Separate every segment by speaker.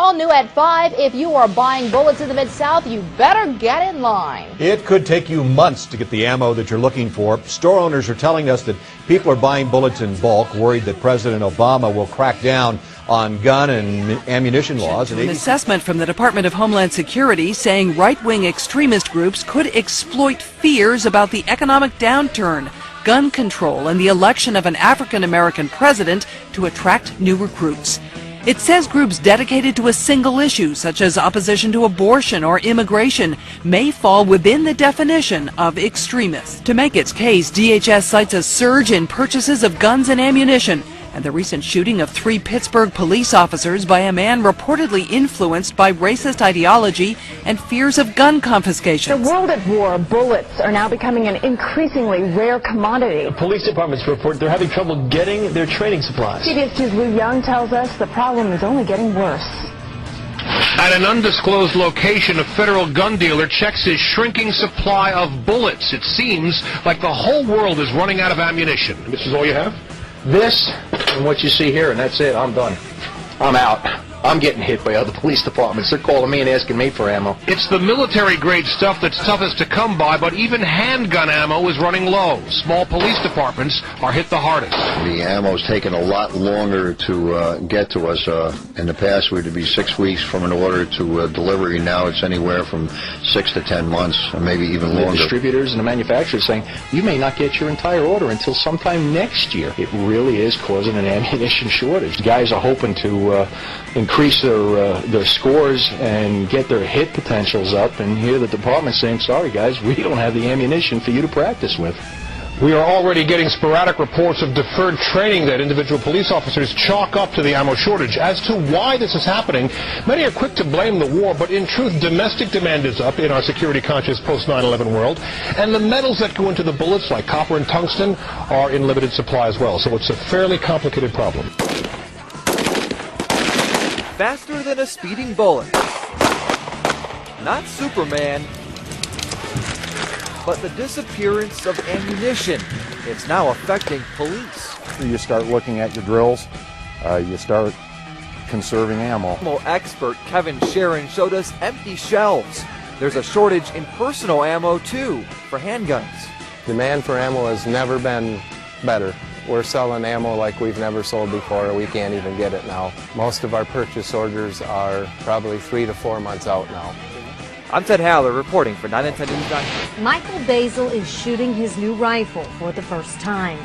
Speaker 1: All new at 5, if you are buying bullets in the Mid-South, you better get in line.
Speaker 2: It could take you months to get the ammo that you're looking for. Store owners are telling us that people are buying bullets in bulk, worried that President Obama will crack down on gun and ammunition laws.
Speaker 3: An assessment from the Department of Homeland Security saying right-wing extremist groups could exploit fears about the economic downturn, gun control, and the election of an African-American president to attract new recruits. It says groups dedicated to a single issue, such as opposition to abortion or immigration, may fall within the definition of extremist. To make its case, DHS cites a surge in purchases of guns and ammunition, and the recent shooting of 3 Pittsburgh police officers by a man reportedly influenced by racist ideology and fears of gun confiscation.
Speaker 4: The world at war, bullets are now becoming an increasingly rare commodity.
Speaker 5: The police departments report they're having trouble getting their training supplies.
Speaker 4: CBS 2's Lou Young tells us the problem is only getting worse.
Speaker 6: At an undisclosed location, a federal gun dealer checks his shrinking supply of bullets. It seems like the whole world is running out of ammunition. This is all you have?
Speaker 5: This and what you see here, and that's it. I'm done. I'm out. I'm getting hit by other police departments. They're calling me and asking me for ammo.
Speaker 6: It's the military-grade stuff that's toughest to come by, but even handgun ammo is running low. Small police departments are hit the hardest.
Speaker 7: The ammo's taken a lot longer to get to us. In the past, we'd be 6 weeks from an order to delivery. Now it's anywhere from 6 to 10 months, or maybe even longer.
Speaker 5: The distributors and the manufacturers saying, you may not get your entire order until sometime next year. It really is causing an ammunition shortage. Guys are hoping to increase their scores and get their hit potentials up, and here the department's saying, sorry guys, we don't have the ammunition for you to practice with.
Speaker 6: We are already getting sporadic reports of deferred training that individual police officers chalk up to the ammo shortage. As to why this is happening, many are quick to blame the war, but in truth, domestic demand is up in our security-conscious post-9/11 world, and the metals that go into the bullets, like copper and tungsten, are in limited supply as well, so it's a fairly complicated problem.
Speaker 8: Faster than a speeding bullet. Not Superman, but the disappearance of ammunition. It's now affecting police.
Speaker 9: You start looking at your drills, you start conserving ammo.
Speaker 8: Ammo expert Kevin Sharon showed us empty shelves. There's a shortage in personal ammo too, for handguns.
Speaker 10: Demand for ammo has never been better. We're selling ammo like we've never sold before. We can't even get it now. Most of our purchase orders are probably 3 to 4 months out now.
Speaker 8: I'm Ted Haller reporting for 9 and 10 News.
Speaker 11: Michael Basil is shooting his new rifle for the first time.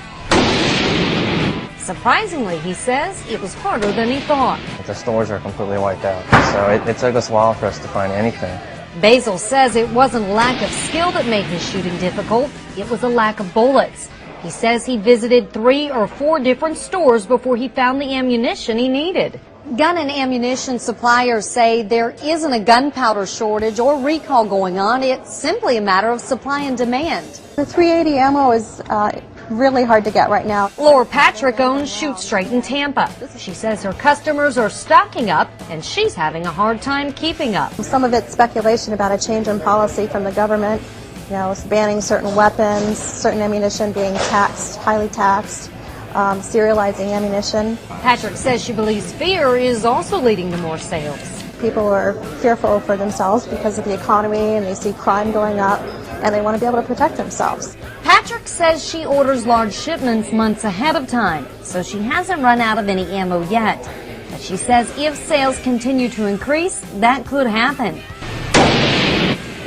Speaker 11: Surprisingly, he says, it was harder than he thought.
Speaker 12: The stores are completely wiped out, so it took us a while for us to find anything.
Speaker 11: Basil says it wasn't lack of skill that made his shooting difficult, it was a lack of bullets. He says he visited 3 or 4 different stores before he found the ammunition he needed. Gun and ammunition suppliers say there isn't a gunpowder shortage or recall going on. It's simply a matter of supply and demand.
Speaker 13: The .380 ammo is really hard to get right now.
Speaker 11: Laura Patrick owns Shoot Straight in Tampa. She says her customers are stocking up and she's having a hard time keeping up.
Speaker 13: Some of it's speculation about a change in policy from the government. You know, banning certain weapons, certain ammunition being taxed, highly taxed, serializing ammunition.
Speaker 11: Patrick says she believes fear is also leading to more sales.
Speaker 13: People are fearful for themselves because of the economy and they see crime going up and they want to be able to protect themselves.
Speaker 11: Patrick says she orders large shipments months ahead of time, so she hasn't run out of any ammo yet. But she says if sales continue to increase, that could happen.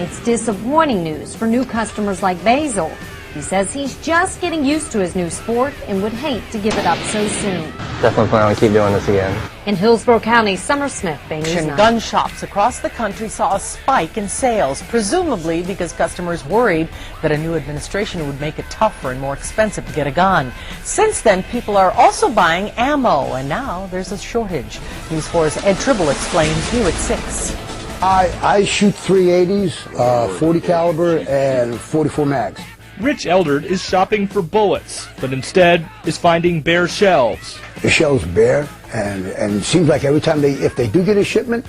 Speaker 11: It's disappointing news for new customers like Basil. He says he's just getting used to his new sport and would hate to give it up so soon.
Speaker 12: Definitely plan on keep doing this again.
Speaker 11: In Hillsborough County, Summer Smith, Bay News 9.
Speaker 14: Gun shops across the country saw a spike in sales, presumably because customers worried that a new administration would make it tougher and more expensive to get a gun. Since then, people are also buying ammo, and now there's a shortage. News 4's Ed Tribble explains, new at 6.
Speaker 15: I shoot .380s, 40 caliber, and 44 mags.
Speaker 16: Rich Eldred is shopping for bullets, but instead is finding bare shelves.
Speaker 15: The shelves bare, and it seems like every time if they do get a shipment,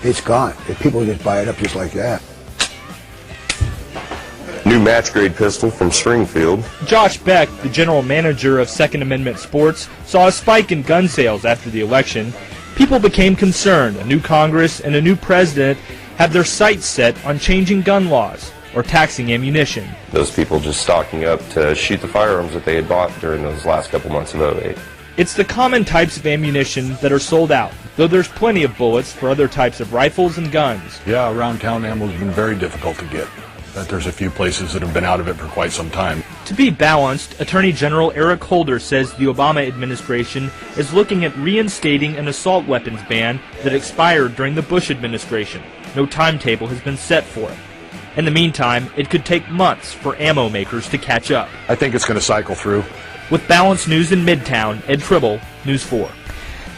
Speaker 15: it's gone. People just buy it up just like that.
Speaker 17: New match-grade pistol from Springfield.
Speaker 16: Josh Beck, the general manager of Second Amendment Sports, saw a spike in gun sales after the election. people became concerned. A new Congress and a new president have their sights set on changing gun laws or taxing ammunition.
Speaker 17: Those people just stocking up to shoot the firearms that they had bought during those last couple months of 2008.
Speaker 16: It's the common types of ammunition that are sold out, though there's plenty of bullets for other types of rifles and guns.
Speaker 18: Yeah, around town ammo has been very difficult to get. But there's a few places that have been out of it for quite some time.
Speaker 16: To be balanced, Attorney General Eric Holder says the Obama administration is looking at reinstating an assault weapons ban that expired during the Bush administration. No timetable has been set for it. In the meantime, it could take months for ammo makers to catch up.
Speaker 18: I think it's going to cycle through.
Speaker 16: With Balanced News in Midtown, Ed Tribble, News 4.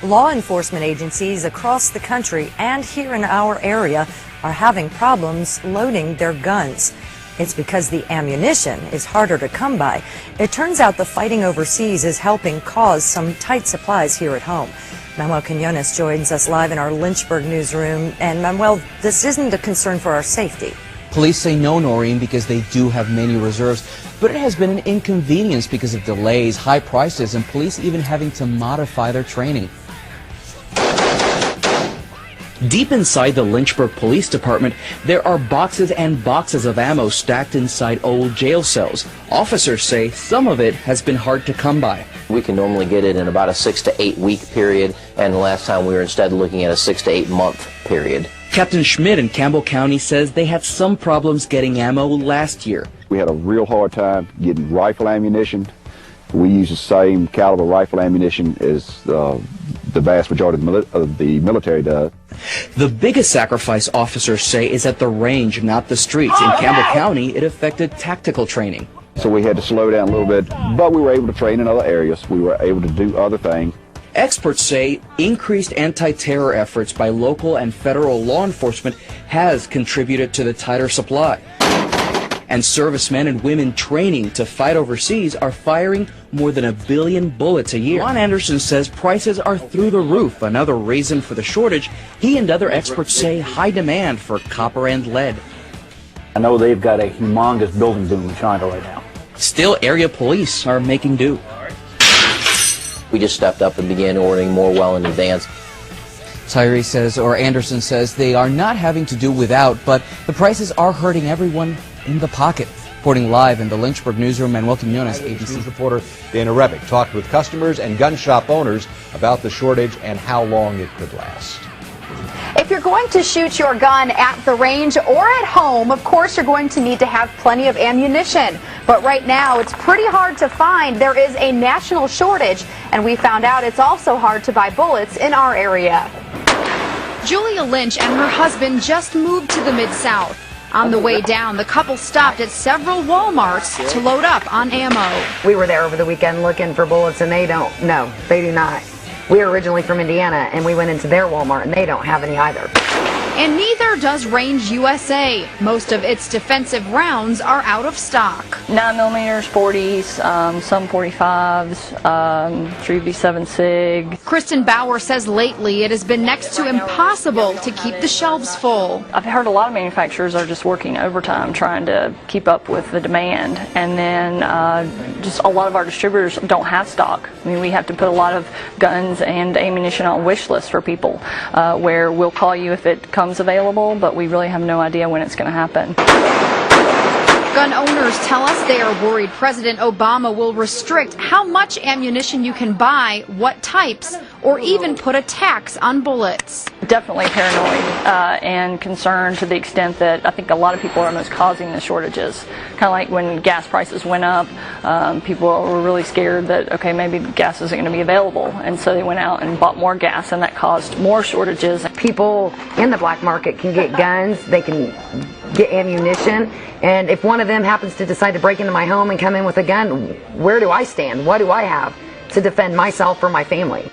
Speaker 19: Law enforcement agencies across the country and here in our area are having problems loading their guns. It's because the ammunition is harder to come by. It turns out the fighting overseas is helping cause some tight supplies here at home. Manuel Quinones joins us live in our Lynchburg newsroom. And Manuel, this isn't a concern for our safety.
Speaker 20: Police say no, Noreen, because they do have many reserves, but it has been an inconvenience because of delays, high prices, and police even having to modify their training. Deep inside the Lynchburg Police Department, there are boxes and boxes of ammo stacked inside old jail cells. Officers say some of it has been hard to come by.
Speaker 21: We can normally get it in about a 6 to 8 week period, and the last time we were instead looking at a 6 to 8 month period.
Speaker 20: Captain Schmidt in Campbell County says they had some problems getting ammo last year.
Speaker 22: We had a real hard time getting rifle ammunition. We use the same caliber rifle ammunition as the vast majority of the military does.
Speaker 20: The biggest sacrifice officers say is at the range, not the streets. In Campbell County, it affected tactical training.
Speaker 22: So we had to slow down a little bit, but we were able to train in other areas. We were able to do other things.
Speaker 20: Experts say increased anti-terror efforts by local and federal law enforcement has contributed to the tighter supply. And servicemen and women training to fight overseas are firing more than 1 billion bullets a year. Ron Anderson says prices are through the roof. Another reason for the shortage, he and other experts say high demand for copper and lead.
Speaker 23: I know they've got a humongous building boom in China right now.
Speaker 20: Still, area police are making do.
Speaker 21: We just stepped up and began ordering more well in advance.
Speaker 20: Tyree says, or Anderson says, they are not having to do without, but the prices are hurting everyone in the pocket. Reporting live in the Lynchburg newsroom, Manuel Quinones, ABC
Speaker 2: News reporter Dana Rebick talked with customers and gun shop owners about the shortage and how long it could last.
Speaker 24: If you're going to shoot your gun at the range or at home, of course you're going to need to have plenty of ammunition. But right now, it's pretty hard to find. There is a national shortage, and we found out it's also hard to buy bullets in our area.
Speaker 1: Julia Lynch and her husband just moved to the Mid-South. On the way down, the couple stopped at several Walmarts to load up on ammo.
Speaker 25: We were there over the weekend looking for bullets, and they do not. We are originally from Indiana, and we went into their Walmart, and they don't have any either.
Speaker 1: And neither does Range USA. Most of its defensive rounds are out of stock.
Speaker 26: 9mm, 40s, some 45s, 357 SIG.
Speaker 1: Kristen Bauer says lately it has been next to impossible to keep the shelves full.
Speaker 26: I've heard a lot of manufacturers are just working overtime trying to keep up with the demand. And then just a lot of our distributors don't have stock. I mean, we have to put a lot of guns and ammunition on wish lists for people where we'll call you if it comes available, but we really have no idea when it's going to happen.
Speaker 1: Gun owners tell us they are worried President Obama will restrict how much ammunition you can buy, what types, or even put a tax on bullets.
Speaker 26: Definitely paranoid and concerned to the extent that I think a lot of people are almost causing the shortages. Kind of like when gas prices went up, people were really scared that, okay, maybe gas isn't going to be available, and so they went out and bought more gas, and that caused more shortages.
Speaker 25: People in the black market can get guns, they can get ammunition, and if one of them happens to decide to break into my home and come in with a gun, where do I stand? What do I have to defend myself or my family?